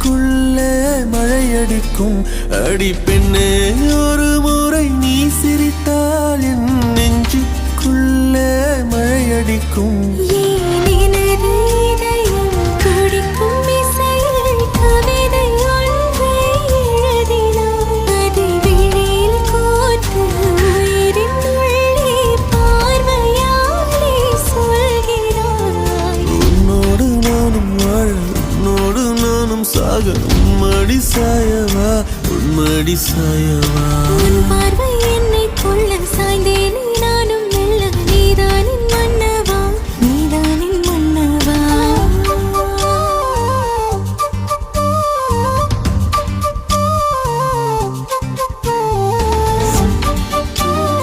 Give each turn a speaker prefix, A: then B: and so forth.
A: நெஞ்சுக்குள்ளே மழையடிக்கும் அடி பெண்ணே ஒரு முறை நீ சிரித்தால் என் நெஞ்சுக்குள்ளே மழையடிக்கும் சாக உம்மடி சாயவா